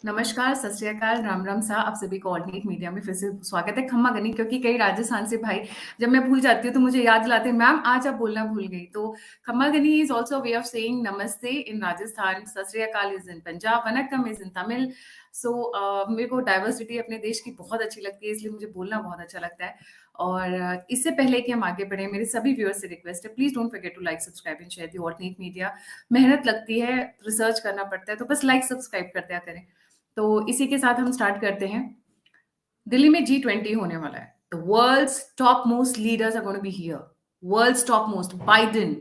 नमस्कार, सत श्री अकाल, राम राम सा। आप सभी को ऑल्टरनेट मीडिया में फिर से स्वागत है। खम्मा गनी, क्योंकि कई राजस्थान से भाई जब मैं भूल जाती हूँ तो मुझे याद दिलाते हैं, मैम आज आप बोलना भूल गई। तो Khamma Ghani is also way of saying namaste in Rajasthan, Sat Sri Akal is in Punjab, vanakkam is in Tamil. So मेरे को डाइवर्सिटी अपने देश की बहुत अच्छी लगती है, इसलिए मुझे बोलना बहुत अच्छा लगता है। और इससे पहले कि हम आगे बढ़े, मेरे सभी व्यूअर्स से रिक्वेस्ट है, please don't forget to like, subscribe and share the alternate media. मेहनत लगती है, रिसर्च करना पड़ता है, तो बस लाइक सब्सक्राइब कर दिया करें। तो इसी के साथ हम स्टार्ट करते हैं। दिल्ली में G20 होने वाला है। The world's top most leaders are going to be here. World's top most, Biden,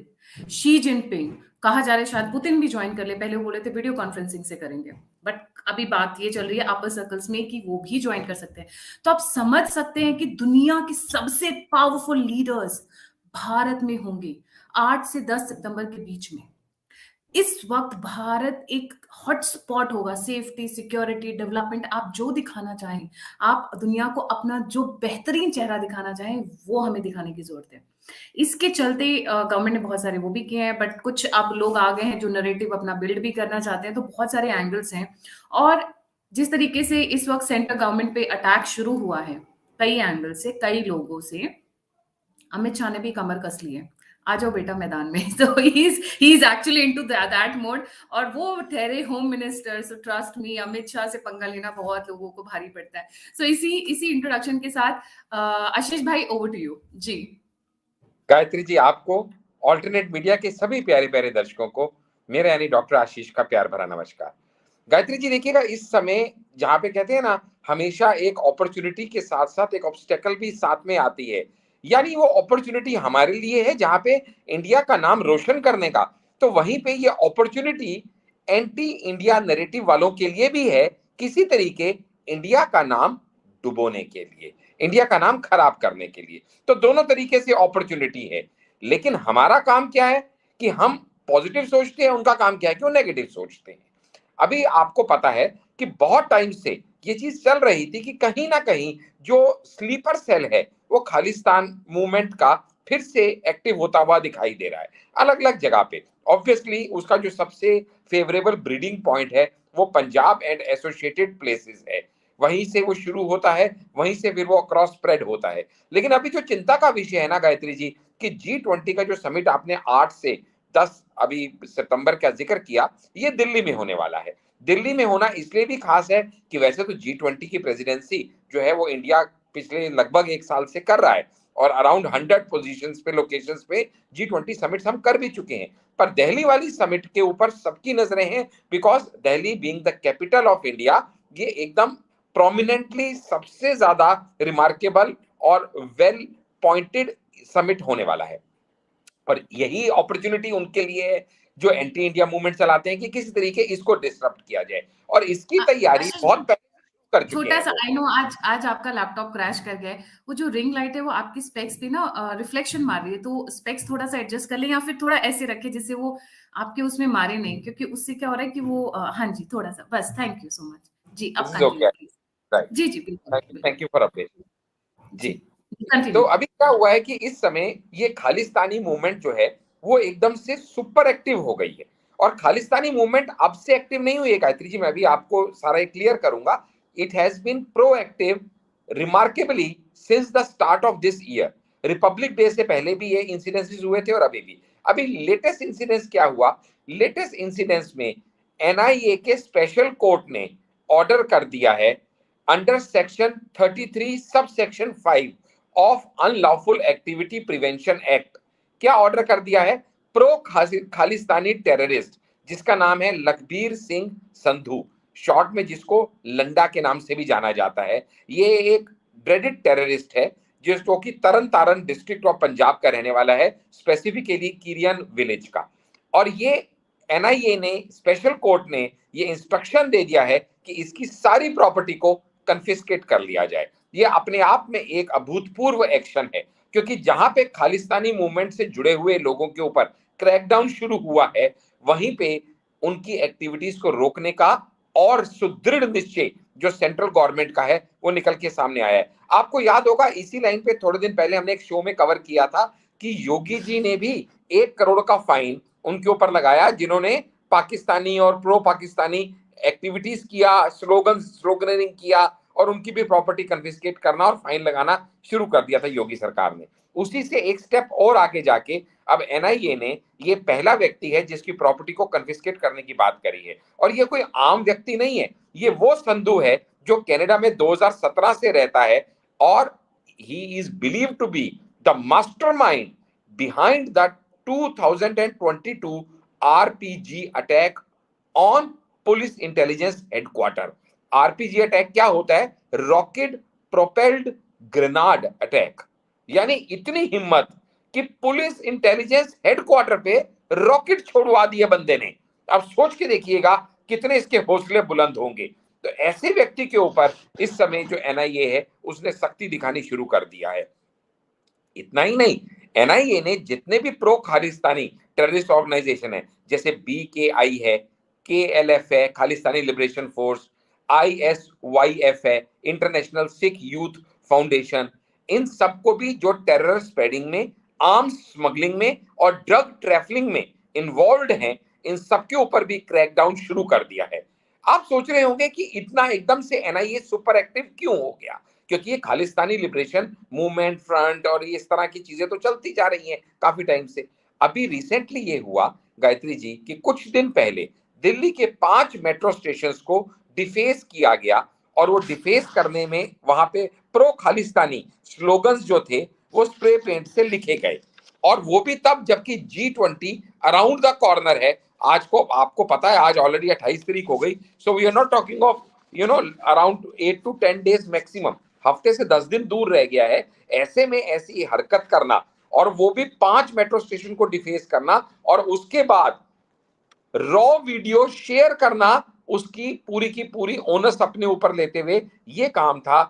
Xi Jinping, कहा जा रहा है शायद पुतिन भी ज्वाइन कर ले। पहले वो बोले थे वीडियो कॉन्फ्रेंसिंग से करेंगे, बट अभी बात ये चल रही है अपर सर्कल्स में कि वो भी ज्वाइन कर सकते हैं। तो आप समझ सकते हैं कि दुनिया के सबसे पावरफुल लीडर्स भारत में होंगे 8 से 10 सितंबर के बीच में। इस वक्त भारत एक हॉटस्पॉट होगा, सेफ्टी, सिक्योरिटी, डेवलपमेंट, आप जो दिखाना चाहें, आप दुनिया को अपना जो बेहतरीन चेहरा दिखाना चाहें, वो हमें दिखाने की जरूरत है। इसके चलते गवर्नमेंट ने बहुत सारे वो भी किए हैं, बट कुछ अब लोग आ गए हैं जो नरेटिव अपना बिल्ड भी करना चाहते हैं, तो बहुत सारे एंगल्स हैं। और जिस तरीके से इस वक्त सेंट्रल गवर्नमेंट पे अटैक शुरू हुआ है, कई एंगल से, कई लोगों से, अमित शाह ने भी कमर कस ली है, आ जाओ बेटा मैदान में। तो he is actually into that mode. और वो ठहरे home minister, so trust me, Amit Shah से पंगा लेना बहुत लोगों को भारी पड़ता है। सो इसी इंट्रोडक्शन के साथ आशीष भाई, ओवर टू यू जी। गायत्री जी, आपको ऑल्टरनेट मीडिया के सभी प्यारे प्यारे दर्शकों को मेरा यानी डॉक्टर आशीष का प्यार भरा नमस्कार। गायत्री जी, देखिएगा, इस समय जहां पे कहते हैं ना, हमेशा एक अपॉर्चुनिटी के साथ साथ एक ऑब्स्टेकल भी साथ में आती है। यानी वो अपॉर्चुनिटी हमारे लिए है जहां पे इंडिया का नाम रोशन करने का, तो वहीं पे ये अपॉर्चुनिटी एंटी इंडिया नैरेटिव वालों के लिए भी है, किसी तरीके इंडिया का नाम डुबोने के लिए, इंडिया का नाम खराब करने के लिए। तो दोनों तरीके से अपॉर्चुनिटी है। लेकिन हमारा काम क्या है कि हम पॉजिटिव सोचते हैं, उनका काम क्या है कि वो नेगेटिव सोचते हैं। अभी आपको पता है कि बहुत टाइम से ये चीज चल रही थी कि कहीं ना कहीं जो स्लीपर सेल है वो खालिस्तान मूवमेंट का फिर से एक्टिव होता हुआ दिखाई दे रहा है अलग अलग जगह पे। ऑब्वियसली उसका जो सबसे फेवरेबल ब्रीडिंग पॉइंट है वो पंजाब एंड एसोसिएटेड प्लेसेस है, वहीं से वो शुरू होता है, वहीं से फिर वो क्रॉस स्प्रेड होता है। लेकिन अभी जो चिंता का विषय है ना गायत्री जी, कि G20 का जो समिट आपने 8 से 10 अभी सितंबर का जिक्र किया, ये दिल्ली में होने वाला है। दिल्ली में होना इसलिए भी खास है कि वैसे तो G20 की प्रेसिडेंसी जो है वो इंडिया पिछले लगभग 1 साल से कर रहा है और अराउंड 100 पोजीशंस पे, लोकेशंस पे G20 समिट्स हम कर भी चुके हैं। पर दिल्ली वाली समिट के ऊपर सबकी नजरें हैं, because Delhi being the capital of India, ये एकदम प्रोमिनेंटली सबसे ज्यादा रिमार्केबल और वेल पॉइंटेड समिट होने वाला है। और यही अपॉर्चुनिटी उनके लिए है जो एंटी इंडिया मूवमेंट चलाते हैं कि किसी तरीके इसको डिसरप्ट किया जाए, और इसकी तैयारी बहुत पहले कर चुके छोटा हैं सा, वो। आई नो, आज आपका लैपटॉप क्रैश कर गया है। वो जो रिंग लाइट है वो आपकी स्पेक्स पे ना रिफ्लेक्शन मार रही है, तो स्पेक्स थोड़ा सा एडजस्ट कर ले, या फिर थोड़ा ऐसे रखे जिससे वो आपके उसमें मारे नहीं, क्योंकि उससे क्या हो रहा है कि वो हाँ जी, थोड़ा सा बस। थैंक यू सो मच जी, अब this is okay, continue please. Right. जी जी, बिल्कुल बिल्कुल। थैंक यू फॉर अपडेट जी, जी। तो कंटिन्यू। अभी क्या हुआ है कि इस समय ये खालिस्तानी मूवमेंट जो है वो एकदम से सुपर एक्टिव हो गई है। और खालिस्तानी मूवमेंट अब से एक्टिव नहीं हुई है गायत्री जी, मैं अभी आपको सारा क्लियर करूंगा। It has been proactive remarkably since the start of this year. Republic Day से पहले भी ये इंसिडेंसेस हुए थे और अभी भी। अभी लेटेस्ट इंसिडेंस क्या हुआ, लेटेस्ट इंसिडेंस में एनआईए के स्पेशल कोर्ट ने ऑर्डर कर दिया है under section 33 sub section 5 of unlawful activity prevention act. क्या ऑर्डर कर दिया है? प्रो खालिस्तानी टेररिस्ट जिसका नाम है लखबीर सिंह संधू, शॉर्ट में जिसको लंडा के नाम से भी जाना जाता है, ये एक ड्रेडेड टेररिस्ट है जिसको कि तरन तारन डिस्ट्रिक्ट ऑफ पंजाब का रहने वाला है, स्पेसिफिकली किरियन विलेज का। और ये एनआईए ने, स्पेशल कोर्ट ने ये इंस्ट्रक्शन दे दिया है कि इसकी सारी प्रॉपर्टी को कन्फिस्केट कर लिया जाए। ये अपने आप में एक अभूतपूर्व एक्शन है, क्योंकि जहां पे खालिस्तानी मूवमेंट से जुड़े हुए लोगों के ऊपर क्रैकडाउन शुरू हुआ है, वहीं पे उनकी एक्टिविटीज को रोकने का और सुदृढ़ निश्चय जो सेंट्रल गवर्नमेंट का है वो निकल के सामने आया है। आपको याद होगा इसी लाइन पे थोड़े दिन पहले हमने एक शो में कवर किया था कि योगी जी ने भी 1 करोड़ का फाइन उनके ऊपर लगाया जिन्होंने पाकिस्तानी और प्रो पाकिस्तानी एक्टिविटीज किया, स्लोगनिंग किया और उनकी भी प्रॉपर्टी कन्फिस्केट करना और फाइन लगाना शुरू कर दिया था योगी सरकार ने। उसी से एक स्टेप और आगे जाके अब एनआईए ने ये पहला व्यक्ति है जिसकी प्रॉपर्टी को कन्फिस्केट करने की बात करी है। और ये कोई आम व्यक्ति नहीं है, ये वो संधू है जो कनाडा में 2017 से रहता है और he is believed to be the mastermind behind the 2022 RPG attack on police intelligence headquarter. RPG attack क्या होता है? Rocket propelled grenade attack. यानी इतनी हिम्मत कि पुलिस इंटेलिजेंस हेडक्वार्टर पे रॉकेट छोड़वा दिए बंदे ने। अब सोच के देखिएगा कितने इसके हौसले बुलंद होंगे। तो ऐसे व्यक्ति के ऊपर इस समय जो एनआईए है उसने सख्ती दिखानी शुरू कर दिया है। इतना ही नहीं, एनआईए ने जितने भी प्रो खालिस्तानी टेररिस्ट ऑर्गेनाइजेशन है, जैसे बीकेआई है, केएलएफ है, खालिस्तानी लिबरेशन फोर्स, आईएसवाईएफ है, इंटरनेशनल सिख यूथ फाउंडेशन, इन सबको भी जो टेरर स्प्रेडिंग में, आर्म्स स्मगलिंग में और ड्रग ट्रैफिकिंग में इन्वॉल्व हैं, इन सबके ऊपर भी क्रैकडाउन शुरू कर दिया है। आप सोच रहे होंगे कि इतना एकदम से एनआईए सुपर एक्टिव क्यों हो गया? क्योंकि ये खालिस्तानी लिबरेशन मूवमेंट फ्रंट और ये इस तरह की चीजें तो चलती जा रही हैं काफी टाइम से। अभी रिसेंटली ये हुआ गायत्री जी कि कुछ दिन पहले दिल्ली के 5 मेट्रो स्टेशन को डिफेस किया गया और वो डिफेस करने में वहां पे प्रो खालिस्तानी स्लोगन्स जो थे वो स्प्रे पेंट से लिखे गए। और वो भी तब जबकि G20 अराउंड द कॉर्नर है। आज को आपको पता है आज ऑलरेडी 28 तारीख हो गई। So we are not talking of around 8 to 10 days maximum, हफ्ते से 10 दिन दूर रह गया है। ऐसे में ऐसी हरकत करना और वो भी 5 मेट्रो स्टेशन को डिफेस करना और उसके बाद रॉ वीडियो शेयर करना, उसकी पूरी की पूरी ओनर्स अपने ऊपर लेते हुए, ये काम था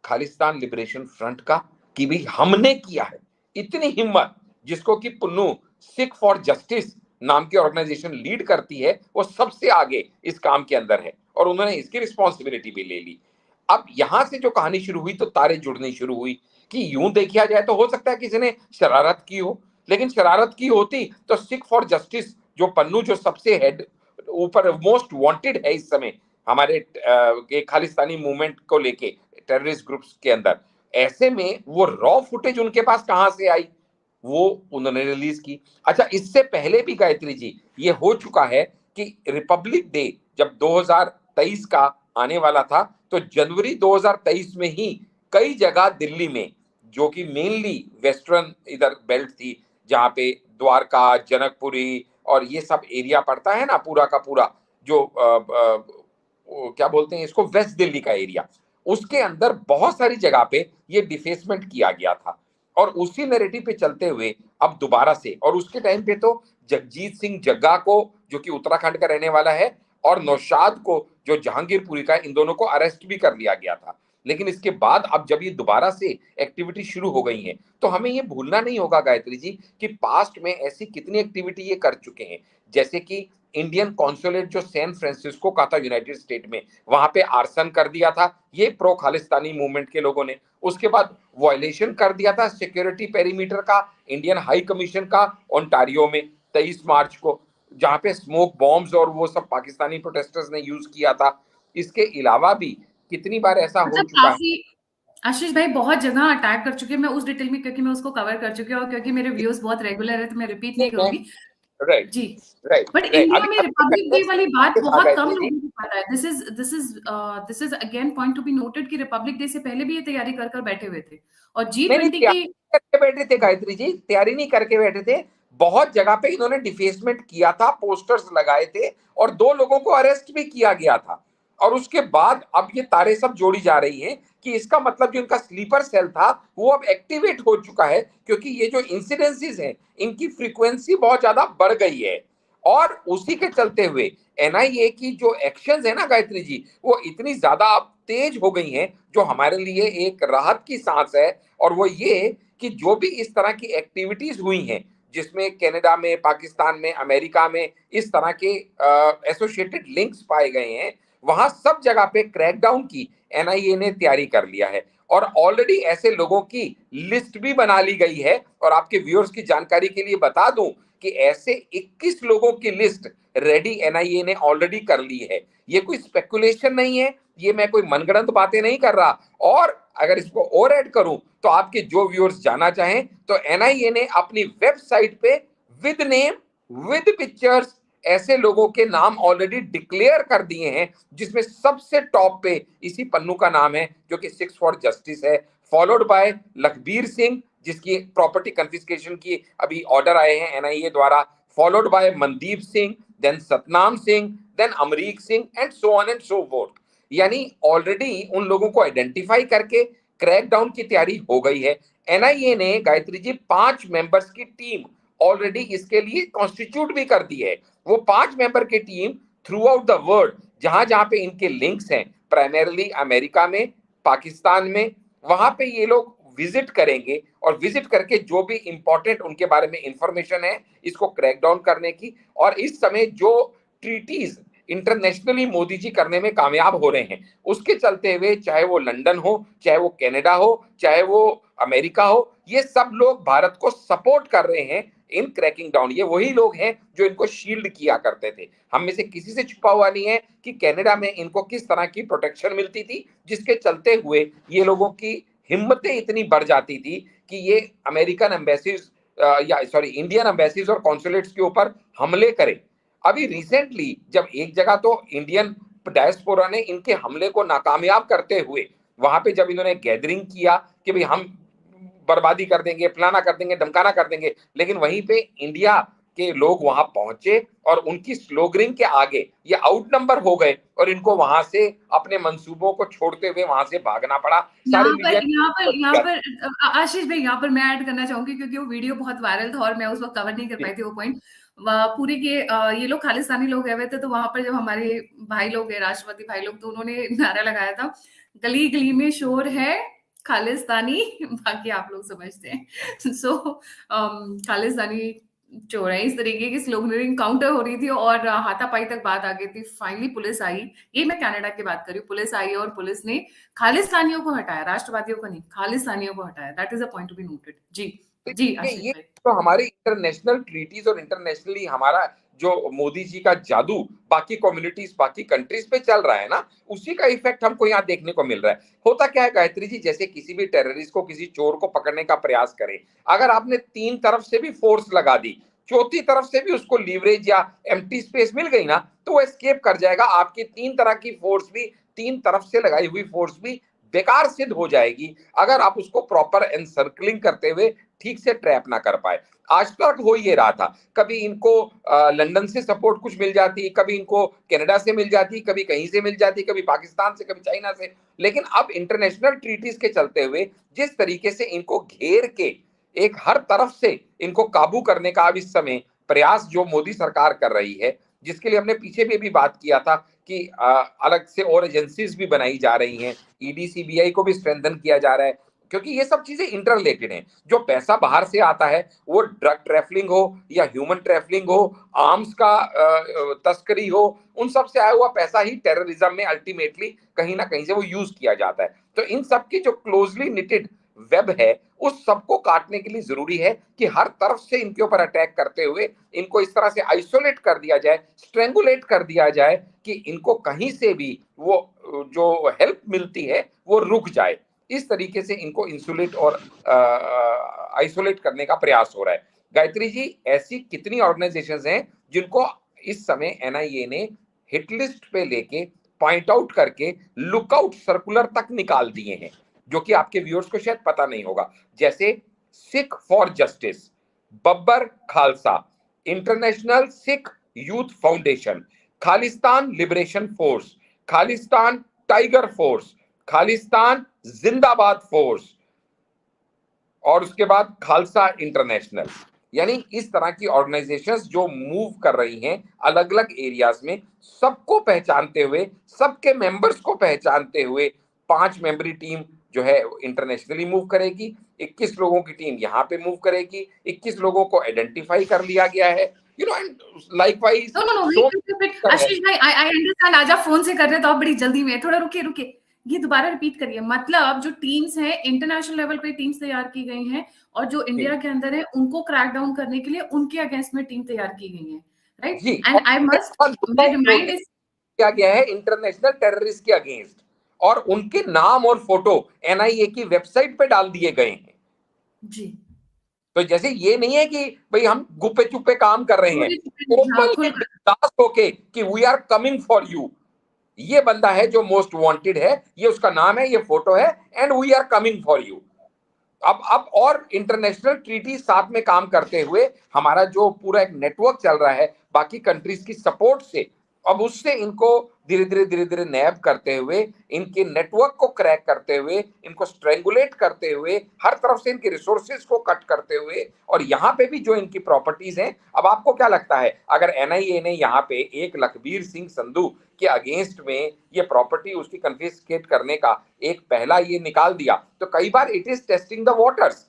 खालिस्तान लिबरेशन फ्रंट का कि भी हमने किया है। इतनी हिम्मत जिसको कि पुन्नू सिख फॉर जस्टिस नाम की ऑर्गेनाइजेशन लीड करती है, वो सबसे आगे इस काम के अंदर है और उन्होंने इसकी रिस्पॉन्सिबिलिटी भी ले ली। अब यहां से जो कहानी शुरू हुई तो तारे जुड़नी शुरू हुई कि यूं देखा जाए तो हो सकता है किसी ने शरारत की हो, लेकिन शरारत की होती तो सिख फॉर जस्टिस जो पन्नू जो सबसे हेड ऊपर मोस्ट वांटेड है इस समय हमारे खालिस्तानी मूवमेंट को लेके टेररिस्ट ग्रुप्स के अंदर, ऐसे में वो रॉ फुटेज उनके पास कहां से आई? वो उन्होंने रिलीज की। अच्छा, इससे पहले भी गायत्री जी ये हो चुका है कि रिपब्लिक डे जब 2023 का आने वाला था तो जनवरी 2023 में ही कई जगह दिल्ली में, जो कि मेनली वेस्टर्न इधर बेल्ट थी जहां पे द्वारका, जनकपुरी और ये सब एरिया पड़ता है ना, पूरा का पूरा जो क्या बोलते हैं इसको, वेस्ट दिल्ली का एरिया, उसके अंदर बहुत सारी जगह पे ये डिफेसमेंट किया गया था। और उसी नैरेटिव पे चलते हुए अब दोबारा से, और उसके टाइम पे तो जगजीत सिंह जग्गा को जो कि उत्तराखंड का रहने वाला है और नौशाद को जो जहांगीरपुरी का, इन दोनों को अरेस्ट भी कर लिया गया था। लेकिन इसके बाद अब जब ये दोबारा से एक्टिविटी शुरू हो गई है तो हमें ये भूलना नहीं होगा गायत्री जी कि पास्ट में ऐसी कितनी एक्टिविटी ये कर चुके हैं। जैसे कि इंडियन कॉन्सुलेट जो सैन फ्रांसिस्को का था यूनाइटेड स्टेट में, वहां पे आर्सन कर दिया था ये प्रो खालिस्तानी मूवमेंट के लोगों ने। उसके बाद वायलेशन कर दिया था सिक्योरिटी पेरीमीटर का इंडियन हाई कमीशन का ओंटारियो में 23 मार्च को, जहां पे स्मोक बॉम्ब्स और वो सब पाकिस्तानी प्रोटेस्टर्स ने यूज किया था। इसके अलावा भी कितनी बार ऐसा हो चुका है। आशीष भाई बहुत जगह अटैक कर चुके हैं, मैं उस डिटेल में, क्योंकि मैं उसको कवर कर चुकी हूँ और क्योंकि मेरे व्यूज बहुत रेगुलर है तो मैं रिपीट नहीं करूंगी। राइट जी, राइट बट राइट। इंडिया में रिपब्लिक डे वाली बात बहुत कम गायत्री लोगों को पता है। This is again point to be noted कि रिपब्लिक डे से पहले भी ये तैयारी कर कर बैठे हुए थे और नहीं G20 की करके बैठे थे गायत्री जी, तैयारी नहीं करके बैठे थे। बहुत जगह पे इन्होंने डिफेसमेंट किया था, पोस्टर्स लगाए थे और 2 लोगों को अरेस्ट भी किया गया था। और उसके बाद अब ये तारे सब जोड़ी जा रही हैं कि इसका मतलब जो इनका स्लीपर सेल था वो अब एक्टिवेट हो चुका है, क्योंकि ये जो इंसिडेंसेस हैं इनकी फ्रीक्वेंसी बहुत ज्यादा बढ़ गई है। और उसी के चलते हुए एनआईए की जो एक्शंस है ना गायत्री जी, वो इतनी ज्यादा अब तेज हो गई हैं, जो हमारे लिए एक राहत की सांस है। और वो ये कि जो भी इस तरह की एक्टिविटीज हुई हैं जिसमें कनाडा में, पाकिस्तान में, अमेरिका में इस तरह के एसोसिएटेड लिंक्स पाए गए हैं, वहां सब जगह पे क्रैकडाउन की एनआईए ने तैयारी कर लिया है और ऑलरेडी ऐसे लोगों की लिस्ट भी बना ली गई है। और आपके व्यूअर्स की जानकारी के लिए बता दूं कि ऐसे 21 लोगों की लिस्ट रेडी एनआईए ने ऑलरेडी कर ली है। ये कोई स्पेकुलेशन नहीं है, ये मैं कोई मनगढ़ंत बातें नहीं कर रहा। और अगर इसको और ऐड करूं तो आपके जो व्यूअर्स जाना चाहें तो एनआईए ने अपनी वेबसाइट पे विद नेम विद पिक्चर्स ऐसे लोगों के नाम ऑलरेडी डिक्लेयर कर दिए हैं, जिसमें सबसे टॉप पे इसी पन्नू का नाम है जो कि 6 फॉर जस्टिस है, फॉलोड बाय लखबीर सिंह जिसकी प्रॉपर्टी कन्फिस्केशन की अभी ऑर्डर आए हैं एनआईए द्वारा, followed by Mandeep Singh, then Satnam Singh, then Amrik Singh and so on and so forth. यानी ऑलरेडी उन लोगों को आइडेंटिफाई करके क्रैकडाउन की तैयारी हो गई है। एनआईए ने गायत्री जी 5 मेंबर्स की टीम ऑलरेडी इसके लिए कॉन्स्टिट्यूट भी कर दी है। वो 5 मेंबर की team through out the world जहां जहां पे इनके लिंक्स हैं, प्राइमरीली अमेरिका में, पाकिस्तान में, वहां पे ये लोग विजिट करेंगे और विजिट करके जो भी इंपॉर्टेंट उनके बारे में इंफॉर्मेशन है इसको क्रैकडाउन करने की। और इस समय जो ट्रीटीज इंटरनेशनली मोदी जी करने में कामयाब हो रहे हैं उसके चलते हुए, चाहे वो लंदन हो, चाहे वो कनाडा हो, चाहे वो अमेरिका हो, ये सब लोग भारत को सपोर्ट कर रहे हैं इन क्रैकिंग डाउन। ये वही लोग हैं जो इनको शील्ड किया करते थे। हम में से किसी से छुपा हुआ नहीं है कि कनाडा में इनको किस तरह की प्रोटेक्शन मिलती थी, जिसके चलते हुए ये लोगों की हिम्मतें इतनी बढ़ जाती थी कि ये अमेरिकन एम्बेसीज या सॉरी इंडियन एम्बेसीज और कॉन्सुलेट्स के ऊपर हमले करें। अभी रिसेंटली जब एक जगह तो इंडियन डायस्पोरा ने इनके हमले को नाकामयाब करते हुए वहां पे जब इन्होंने गैदरिंग किया कि भाई हम बर्बादी कर देंगे, फलाना कर देंगे, धमकाना कर देंगे, लेकिन वहीं पे इंडिया के लोग वहां पहुंचे और उनकी स्लोगनिंग के आगे ये आउटनंबर हो गए और इनको वहां से अपने मंसूबों को छोड़ते हुए वहां से भागना पड़ा। सारे यहाँ पर आशीष भाई, यहाँ पर मैं ऐड करना चाहूंगी क्योंकि वो वीडियो बहुत वायरल था और मैं उस वक्त कवर नहीं कर पाई थी वो पॉइंट पूरे के। ये लोग खालिस्तानी लोग गए हुए थे, तो वहां पर जब हमारे भाई लोग है, राष्ट्रवादी भाई लोग, तो उन्होंने नारा लगाया था, गली गली में शोर है खालिस्तानी, बाकी आप लोग समझते हैं। सो खालिस्तानी चोर है, इस तरीके की स्लोगनिंग काउंटर हो रही थी और हाथापाई तक बात आ गई थी। फाइनली पुलिस आई, ये मैं कनाडा की बात कर रही हूँ, पुलिस आई और पुलिस ने खालिस्तानियों को हटाया, राष्ट्रवादियों को नहीं, खालिस्तानियों को हटाया। That is a point to be noted. जी जी आशीष ये भाई। तो हमारे इंटरनेशनल ट्रीटीज और इंटरनेशनली हमारा जो मोदी जी का जादू बाकी कम्युनिटीज, बाकी कंट्रीज पे चल रहा है ना, उसी का इफेक्ट हमको यहाँ देखने को मिल रहा है। होता क्या है गायत्री जी, जैसे किसी भी टेररिस्ट को, किसी चोर को पकड़ने का प्रयास करें, अगर आपने 3 तरफ से भी फोर्स लगा दी, चौथी तरफ से भी उसको लीवरेज या एम्प्टी स्पेस मिल गई ना, तो वो एस्केप कर जाएगा। आपकी 3 तरह की फोर्स भी, 3 तरफ से लगाई हुई फोर्स भी बेकार सिद्ध हो जाएगी अगर आप उसको प्रॉपर एनसर्कलिंग करते हुए ठीक से ट्रैप ना कर पाए। आज तक हो ये रहा था, कभी इनको लंदन से सपोर्ट कुछ मिल जाती, कभी इनको कनाडा से मिल जाती, कभी कहीं से मिल जाती, कभी पाकिस्तान से, कभी चाइना से। लेकिन अब इंटरनेशनल ट्रीटीज के चलते हुए जिस तरीके से इनको घेर के एक हर तरफ से इनको काबू करने का अब इस समय प्रयास जो मोदी सरकार कर रही है, जिसके लिए हमने पीछे भी अभी बात किया था कि अलग से और एजेंसीज भी बनाई जा रही हैं, ईडी सीबीआई को भी स्ट्रेंथन किया जा रहा है, क्योंकि ये सब चीजें इंटर रिलेटेड हैं। जो पैसा बाहर से आता है, वो ड्रग ट्रैफिकिंग हो या ह्यूमन ट्रैफिकिंग हो, आर्म्स का तस्करी हो, उन सब से आया हुआ पैसा ही टेररिज्म में अल्टीमेटली कहीं ना कहीं से वो यूज किया जाता है। तो इन सब की जो क्लोजली निटेड वेब है, उस सबको काटने के लिए जरूरी है कि हर तरफ से इनके ऊपर अटैक करते हुए इनको इस तरह से आइसोलेट कर दिया जाए, स्ट्रेंगुलेट कर दिया जाए कि इनको कहीं से भी वो जो हेल्प मिलती है वो रुक जाए। इस तरीके से इनको इंसुलेट और आइसोलेट करने का प्रयास हो रहा है। गायत्री जी, ऐसी कितनी ऑर्गेनाइजेशंस हैं जिनको इस समय एनआईए ने हिट लिस्ट पे लेके पॉइंट आउट करके लुकआउट सर्कुलर तक निकाल दिए हैं, जो कि आपके व्यूअर्स को शायद पता नहीं होगा। जैसे Sikh for justice, Babbar Khalsa, international Sikh youth foundation, Khalistan liberation force, Khalistan tiger force, Khalistan जिंदाबाद फोर्स और उसके बाद खालसा इंटरनेशनल। यानी इस तरह की ऑर्गेनाइजेशंस जो मूव कर रही हैं अलग अलग एरियाज में, सबको पहचानते हुए, सबके मेंबर्स को पहचानते हुए 5 मेंबरी टीम जो है इंटरनेशनली मूव करेगी, 21 लोगों की टीम यहाँ पे मूव करेगी, 21 लोगों को आइडेंटिफाई कर लिया गया है, यू नो, एंड लाइकवाइज आशीष भाई, आई अंडरस्टैंड, आज आप फोन से कर रहे हो तो आप बड़ी जल्दी में, थोड़ा रुकिए रुकिए। ये दोबारा रिपीट करिए। मतलब जो टीम्स हैं, इंटरनेशनल लेवल पे टीम्स तैयार की गई हैं, और जो इंडिया के अंदर है उनको क्रैक डाउन करने के लिए उनके अगेंस्ट में टीम तैयार की गई है, राइट? जी, एंड आई मस्ट रिमाइंड इस किया गया है इंटरनेशनल टेररिस्ट के अगेंस्ट, और उनके नाम और फोटो एनआईए की वेबसाइट पे डाल दिए गए हैं। जी, तो जैसे ये नहीं है कि भाई हम गुप्पे चुप्पे काम कर रहे हैं, हाँ, ओपनली बिंदास होके कि we are coming for you. ये बंदा है जो मोस्ट वांटेड है, ये उसका नाम है, ये फोटो है, and we are coming for you. अब और इंटरनेशनल ट्रीटी साथ में काम करते हुए हमारा जो पूरा एक नेटवर्क चल रहा है बाकी कंट्रीज की सपोर्ट से, अब उससे इनको धीरे धीरे नैब करते हुए, इनके नेटवर्क को क्रैक करते हुए, इनको स्ट्रेंगुलेट करते हुए, हर तरफ से इनके रिसोर्सेज को कट करते हुए, और यहाँ पे भी जो इनकी प्रॉपर्टीज हैं, अब आपको क्या लगता है अगर एनआईए ने यहाँ पे एक लखबीर सिंह संधू के अगेंस्ट में ये प्रॉपर्टी उसकी कन्फिस्केट करने का एक पहला ये निकाल दिया, तो कई बार it is testing the waters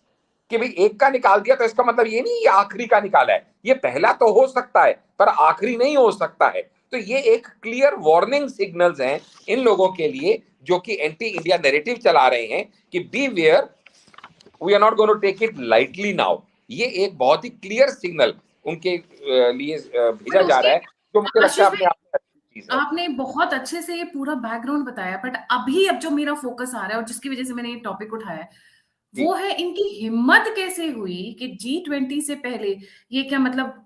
कि भाई एक का निकाल दिया तो इसका मतलब ये नहीं ये आखिरी का निकाला है, ये पहला तो हो सकता है पर आखिरी नहीं हो सकता है। तो ये एक क्लियर वार्निंग सिग्नल्स हैं इन लोगों के लिए जो कि एंटी इंडिया नैरेटिव चला रहे हैं कि beware, we are not going to take it lightly now. ये एक बहुत ही क्लियर सिग्नल उनके लिए भेजा जा रहा है, जो मुझे लगता है अपने आप में अच्छी चीज है। आपने बहुत अच्छे से ये पूरा बैकग्राउंड बताया, बट अभी अब जो मेरा फोकस आ रहा है और जिसकी वजह से मैंने ये टॉपिक उठाया है, वो है इनकी हिम्मत कैसे हुई कि G20 से पहले ये क्या मतलब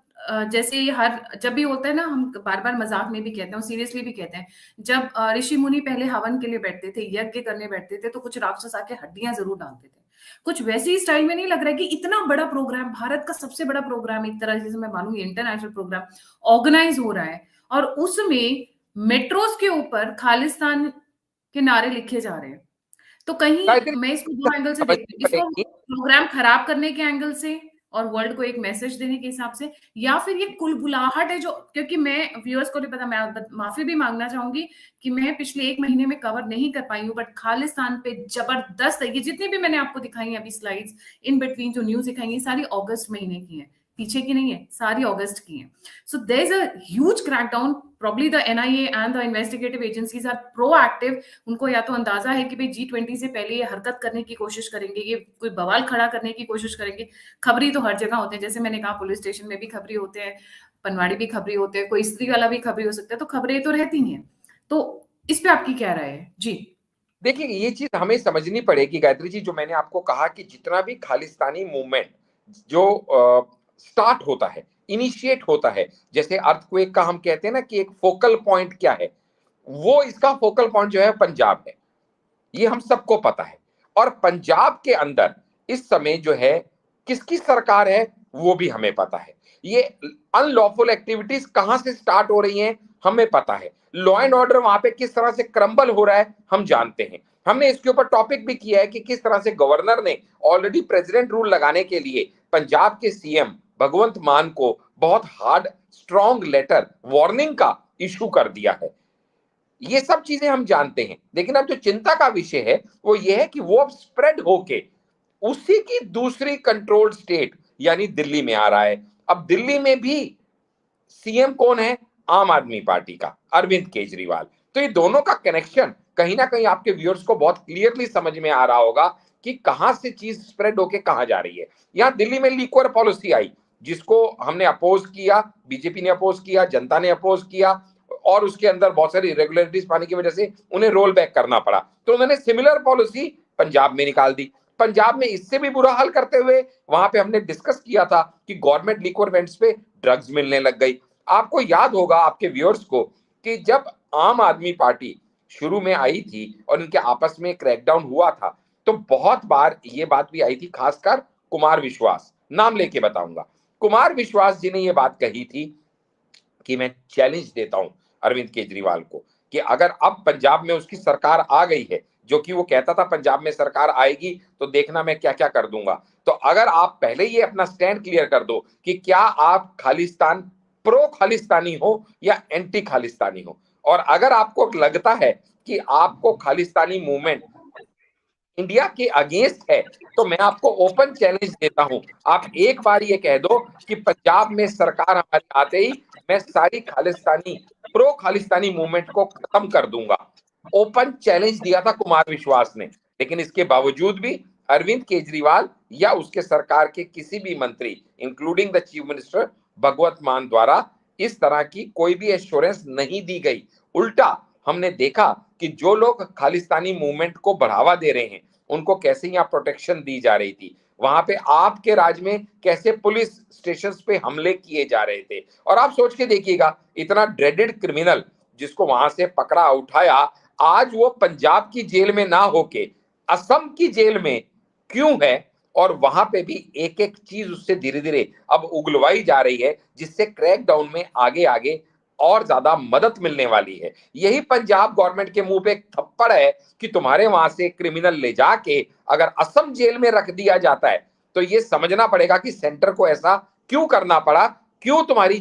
जैसे हर जब भी होता है ना, हम बार बार मजाक में भी कहते हैं और सीरियसली भी कहते हैं, जब ऋषि मुनि पहले हवन के लिए बैठते थे, यज्ञ करने बैठते थे, तो कुछ राक्षस आके हड्डियां जरूर डालते थे। कुछ वैसे ही स्टाइल में नहीं लग रहा है कि इतना बड़ा प्रोग्राम, भारत का सबसे बड़ा प्रोग्राम, एक तरह से मैं मानूंगी इंटरनेशनल प्रोग्राम ऑर्गेनाइज हो रहा है, और उसमें मेट्रोस के ऊपर खालिस्तान के नारे लिखे जा रहे हैं। तो कहीं गायत्री मैं इसको दो एंगल से देखती समझनी हूँ, इसको पड़ेगी। प्रोग्राम खराब करने के एंगल से और वर्ल्ड को एक मैसेज देने के हिसाब से, या फिर ये कुलबुलाहट है जो, क्योंकि मैं व्यूअर्स को नहीं पता, मैं माफी भी मांगना चाहूंगी कि मैं पिछले एक महीने में कवर नहीं कर पाई हूँ, बट खालिस्तान पे जबरदस्त है। ये जितनी भी मैंने आपको दिखाई है अभी स्लाइड्स इन बिटवीन जो न्यूज दिखाई है, सारी अगस्त महीने की है, पीछे की नहीं है, सारी अगस्त की है। So there is a huge crackdown, probably the NIA and the investigative agencies are proactive। उनको या तो अंदाजा है कि भाई G20 से पहले ये हरकत करने की कोशिश करेंगे, ये कोई बवाल खड़ा करने की कोशिश करेंगे। खबरी तो हर जगह होते हैं, जैसे मैंने कहा पुलिस स्टेशन में भी खबरी होते हैं, पनवाड़ी भी खबरी होते हैं, कोई स्त्री वाला भी खबरी हो सकता है, तो खबरें तो रहती हैं। तो इस पे आपकी क्या राय है जी? देखिए ये चीज हमें समझनी पड़ेगी गायत्री जी, जो मैंने आपको कहा कि जितना भी खालिस्तानी मूवमेंट जो स्टार्ट होता है, इनिशिएट होता है, जैसे अर्थक्वेक का हम कहते हैं ना कि एक फोकल पॉइंट क्या है, वो इसका फोकल पॉइंट जो है पंजाब है, ये हम सबको पता है। और पंजाब के अंदर इस समय जो है किसकी सरकार है वो भी हमें पता है। ये अनलॉफुल एक्टिविटीज कहां से स्टार्ट हो रही हैं हमें पता है। लॉ एंड ऑर्डर वहां पे किस तरह से क्रम्बल हो रहा है हम जानते हैं। हमने इसके ऊपर टॉपिक भी किया है कि किस तरह से गवर्नर ने ऑलरेडी प्रेसिडेंट रूल लगाने के लिए पंजाब के सीएम भगवंत मान को बहुत हार्ड स्ट्रॉन्ग लेटर वार्निंग का इशू कर दिया है। ये सब चीजें हम जानते हैं, लेकिन अब जो चिंता का विषय है वो ये है कि वो अब स्प्रेड होके उसी की दूसरी कंट्रोल्ड स्टेट यानी दिल्ली में आ रहा है। अब दिल्ली में भी सीएम कौन है? आम आदमी पार्टी का अरविंद केजरीवाल। तो ये दोनों का कनेक्शन कहीं ना कहीं आपके व्यूअर्स को बहुत क्लियरली समझ में आ रहा होगा कि कहां से चीज स्प्रेड होके कहां जा रही है। यहां दिल्ली में लिक्वर पॉलिसी आई जिसको हमने अपोज किया, बीजेपी ने अपोज किया, जनता ने अपोज किया, और उसके अंदर बहुत सारी इरेगुलरिटीज पाने की वजह से उन्हें रोल बैक करना पड़ा। तो उन्होंने सिमिलर पॉलिसी पंजाब में निकाल दी। पंजाब में इससे भी बुरा हाल करते हुए वहां पे हमने डिस्कस किया था कि गवर्नमेंट लिक्वर वेंट्स पे ड्रग्स मिलने लग गई। आपको याद होगा आपके व्यूअर्स को कि जब आम आदमी पार्टी शुरू में आई थी और इनके आपस में क्रैकडाउन हुआ था, तो बहुत बार ये बात भी आई थी, खासकर कुमार विश्वास, नाम लेके बताऊंगा, कुमार विश्वास जी ने ये बात कही थी कि मैं चैलेंज देता हूं अरविंद केजरीवाल को कि अगर अब पंजाब में उसकी सरकार आ गई है, जो कि वो कहता था पंजाब में सरकार आएगी तो देखना मैं क्या क्या कर दूंगा, तो अगर आप पहले ये अपना स्टैंड क्लियर कर दो कि क्या आप खालिस्तान प्रो खालिस्तानी हो या एंटी खालिस्तानी हो, और अगर आपको लगता है कि आपको खालिस्तानी मूवमेंट इंडिया के अगेंस्ट है, तो मैं आपको ओपन चैलेंज देता हूं, आप एक बार ये कह दो कि पंजाब में सरकार हमारे आते ही मैं सारी खालिस्तानी प्रो खालिस्तानी मूवमेंट को खत्म कर दूंगा। ओपन चैलेंज दिया था कुमार विश्वास ने, लेकिन इसके बावजूद भी अरविंद केजरीवाल या उसके सरकार के किसी भी मंत्री इंक्लूडिंग द चीफ मिनिस्टर भगवत मान द्वारा इस तरह की कोई भी एश्योरेंस नहीं दी गई। उल्टा हमने देखा कि जो लोग खालिस्तानी मूवमेंट को बढ़ावा दे रहे हैं उनको कैसे यहाँ प्रोटेक्शन दी जा रही थी, वहां पे आपके राज में कैसे पुलिस स्टेशंस पे हमले किए जा रहे थे। और आप सोच के देखिएगा, इतना ड्रेडेड क्रिमिनल जिसको वहां से पकड़ा उठाया, आज वो पंजाब की जेल में ना होके असम की जेल में क्यों है, और वहां पे भी एक एक चीज उससे धीरे धीरे अब उगलवाई जा रही है, जिससे क्रैकडाउन में आगे आगे और ज्यादा मदद मिलने वाली है। यही पंजाब गवर्नमेंट के मुंह पे एक थप्पड़ है कि तुम्हारे वहां से क्रिमिनल ले जाके अगर असम जेल में रख दिया जाता है तो ये समझना पड़ेगा कि सेंटर को ऐसा क्यों करना पड़ा, क्यों तुम्हारी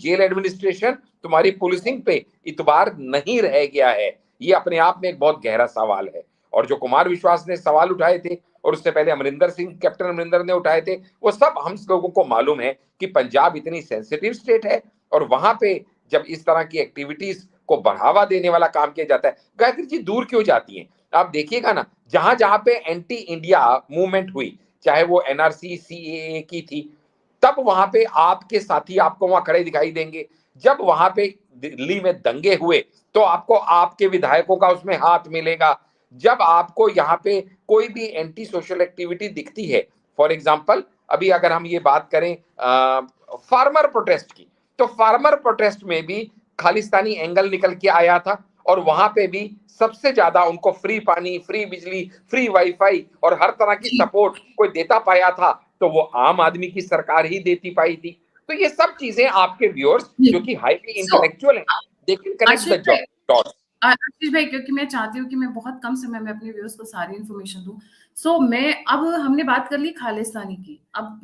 जेल एडमिनिस्ट्रेशन, तुम्हारी पुलिसिंग पे इतबार नहीं रह गया है। ये अपने आप में एक बहुत गहरा सवाल है। और जो कुमार विश्वास ने सवाल उठाए थे और उससे पहले अमरिंदर सिंह, कैप्टन अमरिंदर ने उठाए थे, वो सब हम लोगों को मालूम है कि पंजाब इतनी सेंसिटिव स्टेट है और वहां पे जब इस तरह की एक्टिविटीज को बढ़ावा देने वाला काम किया जाता है, गायत्री जी दूर क्यों जाती हैं? आप देखिएगा ना, जहां जहां पे एंटी इंडिया मूवमेंट हुई, चाहे वो एनआरसी सीएए की थी, तब वहां पे आपके साथी आपको वहां खड़े दिखाई देंगे। जब वहां पे दिल्ली में दंगे हुए तो आपको आपके विधायकों का उसमें हाथ मिलेगा। जब आपको यहाँ पे कोई भी एंटी सोशल एक्टिविटी दिखती है, फॉर एग्जाम्पल अभी अगर हम ये बात करें फार्मर प्रोटेस्ट की, तो फार्मर प्रोटेस्ट में भी खालिस्तानी एंगल निकल के आया था और वहां पे भी सबसे ज्यादा उनको फ्री पानी, फ्री बिजली, फ्री वाईफाई और हर तरह की सपोर्ट कोई देता पाया था तो वो आम आदमी की सरकार ही देती पाई थी। तो ये सब चीजें आपके व्यूअर्स जो कि हाईली इंटेलेक्चुअल हैं, they can connect the dots. Ashish भाई, क्योंकि मैं चाहती हूँ कि मैं बहुत कम समय में अपने व्यूअर्स को सारी इन्फॉर्मेशन दूं, सो मैं अब हमने बात कर ली खालिस्तानी की, अब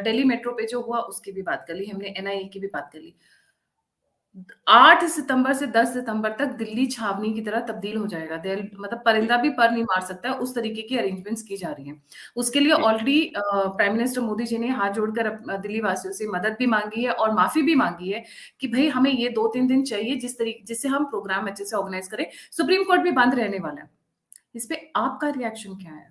दिल्ली मेट्रो पे जो हुआ उसकी भी बात कर ली हमने, एनआईए की भी बात कर ली। 8 सितंबर से 10 सितंबर तक दिल्ली छावनी की तरह तब्दील हो जाएगा। मतलब परिंदा भी पर नहीं मार सकता है, उस तरीके की अरेंजमेंट्स की जा रही हैं। उसके लिए already prime minister Modi ji ने हाथ जोड़कर दिल्ली वासियों से मदद भी मांगी है और माफी भी मांगी है कि भाई हमें ये 2-3 दिन चाहिए जिससे हम प्रोग्राम अच्छे से ऑर्गेनाइज करें। सुप्रीम कोर्ट भी बंद रहने वाला है। इस पे आपका रिएक्शन क्या है?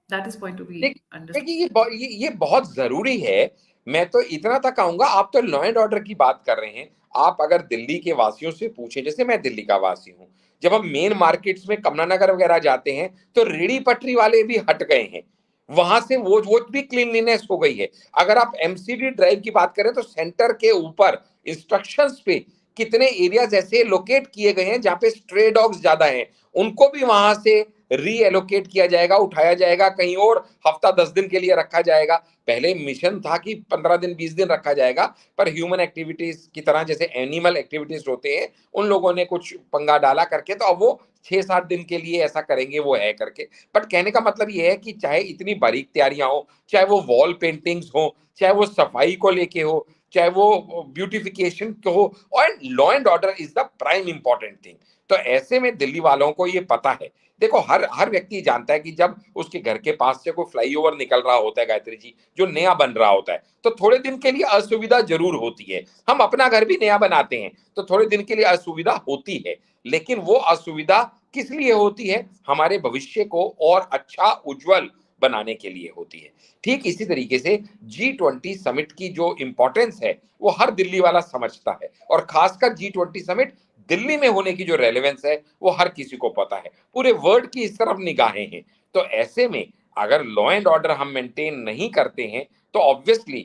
That is point to be understood. देखिए ये बहुत जरूरी है। मैं तो इतना तक कहूंगा, आप तो लॉ एंड ऑर्डर की बात कर रहे हैं, आप अगर दिल्ली के वासियों से पूछें, जैसे मैं दिल्ली का वासी हूं, जब हम मेन मार्केट्स में कमला नगर वगैरह जाते हैं तो रेडी पटरी वाले भी हट गए हैं, वहां से वो भी क्लीनलीनेस हो गई है। अगर आप एमसीडी ड्राइव की बात करें तो सेंटर के ऊपर इंस्ट्रक्शंस पे कितने एरियाज ऐसे लोकेट किए गए हैं जहां पे स्ट्रे डॉग्स ज्यादा हैं, उनको भी वहां से रीएलोकेट किया जाएगा, उठाया जाएगा, कहीं और हफ्ता 10 दिन के लिए रखा जाएगा। पहले मिशन था कि 15 दिन 20 दिन रखा जाएगा, पर ह्यूमन एक्टिविटीज की तरह जैसे एनिमल एक्टिविटीज होते हैं उन लोगों ने कुछ पंगा डाला करके, तो अब वो 6-7 दिन के लिए ऐसा करेंगे, वो है करके। बट कहने का मतलब ये है कि चाहे इतनी बारीक तैयारियां हो, चाहे वो वॉल पेंटिंग्स हो, चाहे वो सफाई को लेके हो, चाहे वो ब्यूटिफिकेशन को हो, और law and order is the prime important thing. तो ऐसे में दिल्ली वालों को ये पता है। देखो, हर हर व्यक्ति जानता है कि जब उसके घर के पास से कोई फ्लाईओवर निकल रहा होता है गायत्री जी, जो नया बन रहा होता है, तो थोड़े दिन के लिए असुविधा जरूर होती है। हम अपना घर भी नया बनाते हैं तो थोड़े दिन के लिए असुविधा होती है, लेकिन वो असुविधा किस लिए होती है? हमारे भविष्य को और अच्छा उज्जवल बनाने के लिए होती है। ठीक इसी तरीके से G20 समिट की जो इंपॉर्टेंस है वो हर दिल्ली वाला समझता है, और खासकर G20 समिट दिल्ली में होने की जो रेलेवेंस है वो हर किसी को पता है। पूरे वर्ल्ड की इस तरफ निगाहें हैं। तो ऐसे में अगर लॉ एंड ऑर्डर हम मेंटेन नहीं करते हैं तो ऑब्वियसली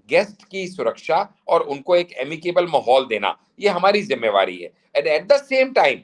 गेस्ट की सुरक्षा और उनको एक एमिकेबल माहौल देना ये हमारी जिम्मेवारी है। And at the same time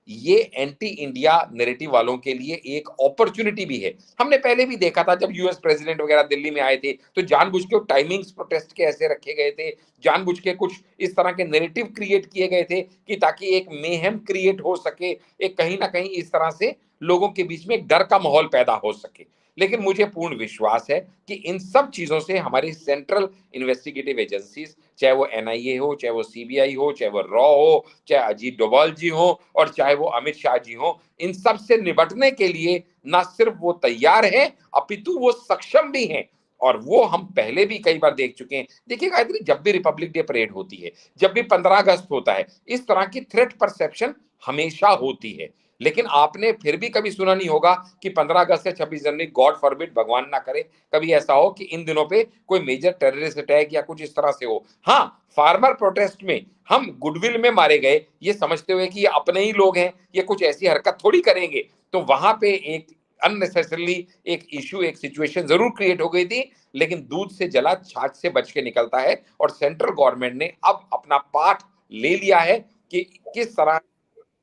ये एंटी इंडिया नैरेटिव वालों के लिए एक अपॉर्चुनिटी भी है। हमने पहले भी देखा था जब यूएस प्रेसिडेंट वगैरह दिल्ली में आए थे तो जानबूझ के टाइमिंग्स प्रोटेस्ट के ऐसे रखे गए थे, जानबूझ के कुछ इस तरह के नैरेटिव क्रिएट किए गए थे कि ताकि एक मेहम क्रिएट हो सके, एक कहीं ना कहीं इस तरह से लोगों के बीच में एक डर का माहौल पैदा हो सके। लेकिन मुझे पूर्ण विश्वास है कि इन सब चीजों से हमारी सेंट्रल इन्वेस्टिगेटिव एजेंसीज, चाहे वो एनआईए हो, चाहे वो सीबीआई हो, चाहे वो रॉ हो, चाहे अजीत डोभाल जी हो और चाहे वो अमित शाह जी हो, इन सब से निपटने के लिए ना सिर्फ वो तैयार हैं अपितु वो सक्षम भी हैं। और वो हम पहले भी कई बार देख चुके हैं। देखिए गायत्री, जब भी रिपब्लिक डे परेड होती है, जब भी 15 अगस्त होता है, इस तरह की थ्रेट परसेप्शन हमेशा होती है। लेकिन आपने फिर भी कभी सुना नहीं होगा कि 15 अगस्त या 26 जनवरी, गॉड फॉरबिड, भगवान ना करे, कभी ऐसा हो कि इन दिनों पे कोई मेजर टेररिस्ट अटैक या कुछ इस तरह से हो। हाँ, फार्मर प्रोटेस्ट में हम गुडविल में मारे गए, ये समझते हुए कि ये अपने ही लोग हैं, ये कुछ ऐसी हरकत थोड़ी करेंगे, तो वहां पे एक अननेसेसरली एक इश्यू, एक सिचुएशन जरूर क्रिएट हो गई थी। लेकिन दूध से जला छाछ से बच के निकलता है, और सेंट्रल गवर्नमेंट ने अब अपना पाठ ले लिया है कि किस तरह,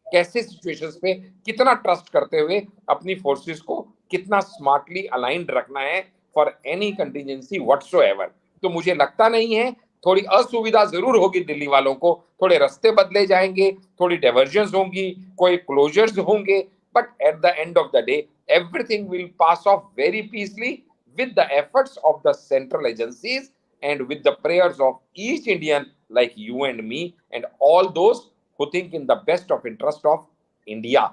कैसे सिचुएशंस पे कितना ट्रस्ट करते हुए अपनी फोर्सेस को कितना स्मार्टली अलाइंड रखना है फॉर एनी कंटिजेंसी व्हाटसोएवर। तो मुझे लगता नहीं है, थोड़ी असुविधा जरूर होगी दिल्ली वालों को, थोड़े रास्ते बदले जाएंगे, थोड़ी डाइवर्जन्स होंगी, कोई क्लोजर्स होंगे, but at the end of the day everything will pass off very peacefully with the efforts of the central agencies and with the prayers of each Indian like you and me and all those who think in the best of interest of India.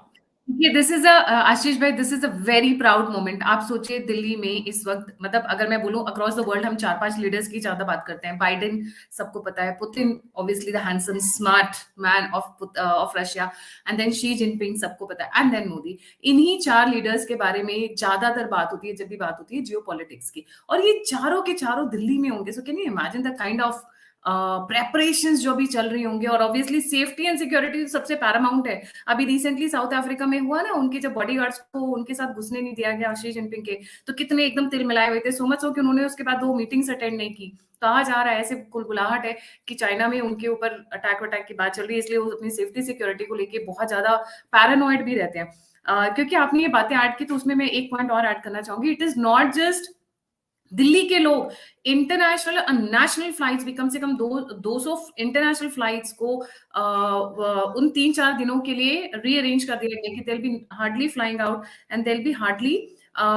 ये this is a आशीष भाई, this is a very proud moment. आप सोचिए दिल्ली में इस वक्त, मतलब अगर मैं बोलूं अक्रॉस द वर्ल्ड हम 4-5 लीडर्स की ज्यादा बात करते हैं। बाइडेन सबको पता है, Putin obviously the handsome smart man of Russia, and then Xi Jinping सबको पता है, एंड देन मोदी। इन्हीं 4 लीडर्स के बारे में ज्यादातर बात होती है जब भी बात होती है जियो पॉलिटिक्स की, और ये चारों के चारों दिल्ली में होंगे। So can you imagine the kind of preparations जो भी चल रही होंगी, और ऑब्वियसली सेफ्टी एंड सिक्योरिटी सबसे पैरामाउंट है। अभी रिसेंटली साउथ अफ्रीका में हुआ ना, उनके जब बॉडीगार्ड्स को उनके साथ घुसने नहीं दिया गया शी जिनपिंग के, तो कितने एकदम तिल मिलाए हुए थे। सो मच हो कि उन्होंने उसके बाद 2 मीटिंग्स अटेंड नहीं की। कहा जा रहा है, ऐसे कुलबुलाहट है कि चाइना में उनके ऊपर अटैक की बात चल रही है, इसलिए वो अपनी सेफ्टी सिक्योरिटी को लेके बहुत ज्यादा पैरानॉइड भी रहते हैं। क्योंकि आपने ये बातें ऐड की, तो उसमें मैं एक पॉइंट और ऐड करना चाहूंगी। It is not just Delhi के लोग, इंटरनेशनल नेशनल फ्लाइट्स भी कम से कम 200 इंटरनेशनल फ्लाइट्स को उन 3-4 दिनों के लिए रीअरेंज कर दिया गया कि they'll be hardly flying out and there'll be hardly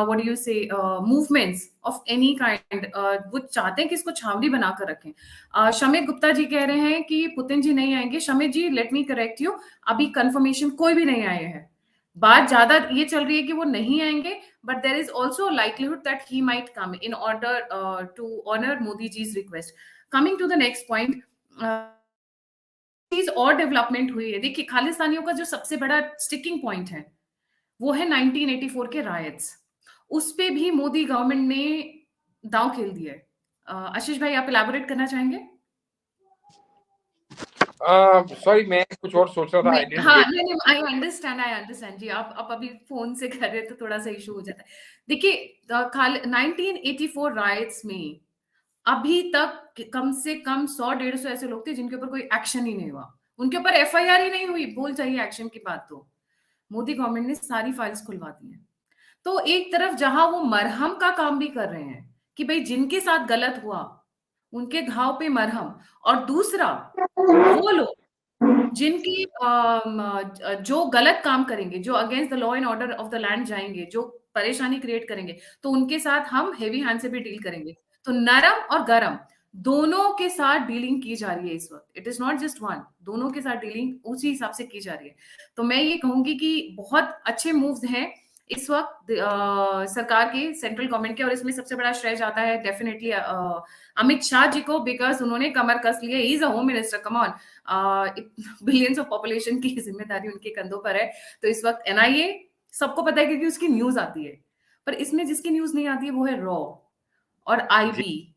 what do you say movements of any kind। वो चाहते हैं कि इसको छावनी बनाकर रखें। शमित गुप्ता जी कह रहे हैं कि पुतिन जी नहीं आएंगे। शमित जी, लेट मी करेक्ट यू, अभी कंफर्मेशन कोई भी नहीं आए हैं। बात ज्यादा ये चल रही है कि वो नहीं आएंगे, but there is also a likelihood that he might come in order to honor Modi ji's request। Coming to the next point, चीज और डेवलपमेंट हुई है। देखिए, खालिस्तानियों का जो सबसे बड़ा स्टिकिंग पॉइंट है वो है 1984 के रायट्स। उस पे भी मोदी गवर्नमेंट ने दांव खेल दिया है। आशीष भाई, आप इलैबोरेट करना चाहेंगे? सॉरी, मैं कुछ और सोच रहा था, आई डिडंट हाँ, गेट। नहीं, आई अंडरस्टैंड जी। आप अभी फोन से कर रहे तो थोड़ा सा इशू हो जाता है। देखिए, 1984 राइट्स में अभी तक कम से कम 100-150 ऐसे लोग थे जिनके ऊपर कोई एक्शन ही नहीं हुआ, उनके ऊपर एफआईआर ही नहीं हुई। बोल चाहिए एक्शन की बात, तो मोदी गवर्नमेंट ने सारी फाइल्स खुलवा दी हैं। तो एक तरफ जहां वो मरहम का काम भी कर रहे हैं कि भाई जिनके साथ गलत हुआ उनके घाव पे मरहम, और दूसरा वो लोग जिनकी जो गलत काम करेंगे, जो against the law and order of the land जाएंगे, जो परेशानी क्रिएट करेंगे, तो उनके साथ हम हेवी हैंड से भी डील करेंगे। तो नरम और गरम दोनों के साथ डीलिंग की जा रही है इस वक्त। It is not just one, दोनों के साथ डीलिंग उसी हिसाब से की जा रही है। तो मैं ये कहूंगी कि बहुत अच्छे मूव्स हैं इस वक्त सरकार के, सेंट्रल गवर्नमेंट के, और इसमें सबसे बड़ा श्रेय जाता है डेफिनेटली अमित शाह जी को, बिकॉज उन्होंने कमर कस लिया। He is a home minister, come on, billions of population की जिम्मेदारी उनके कंधों पर है। तो इस वक्त एनआईए सबको पता है क्योंकि उसकी न्यूज आती है, पर इसमें जिसकी न्यूज नहीं आती है वो है रॉ और आईबी।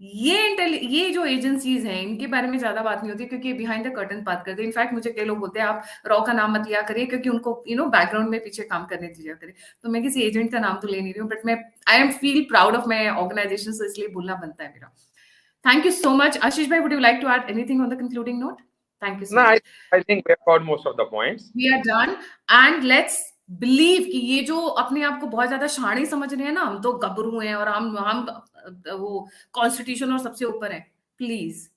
ये जो एजेंसीज हैं इनके बारे में ज्यादा बात नहीं होती क्योंकि बिहाइंड द कर्टन बात करते हैं। इनफैक्ट मुझे कई लोग बोलते हैं आप रॉ का नाम मत लिया करिए क्योंकि उनको बैकग्राउंड में पीछे काम करने दीजिए करिए। तो मैं किसी एजेंट का नाम तो ले नहीं रही हूँ, बट मैं I am feel proud of my organisation, so इसलिए बोलना बनता है मेरा। Thank you so much. Ashish bhai, would you like to add anything on the concluding note? Thank you so No, much. I think we have covered most of the points. We are done and let's believe कि ये जो अपने आप को बहुत ज्यादा शाणी समझ रहे हैं ना, हम तो गबरू हैं और हम वो कॉन्स्टिट्यूशन और सबसे ऊपर है। प्लीज,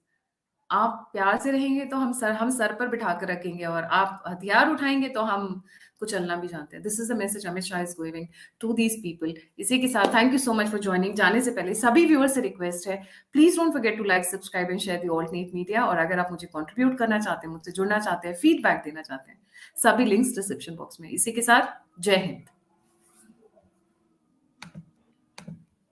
आप प्यार से रहेंगे तो हम सर पर बिठा कर रखेंगे, और आप हथियार उठाएंगे तो हम कुचलना भी जानते हैं। This is the message Amit Shah is giving to these people. इसी के साथ thank you so much for joining. जाने से पहले सभी व्यूअर्स से रिक्वेस्ट है, please don't forget to like, subscribe and share the alternate media. और अगर आप मुझे कंट्रीब्यूट करना चाहते हैं, मुझसे जुड़ना चाहते हैं, फीडबैक देना चाहते हैं, सभी लिंक्स डिस्क्रिप्शन बॉक्स में। इसी के साथ जय हिंद।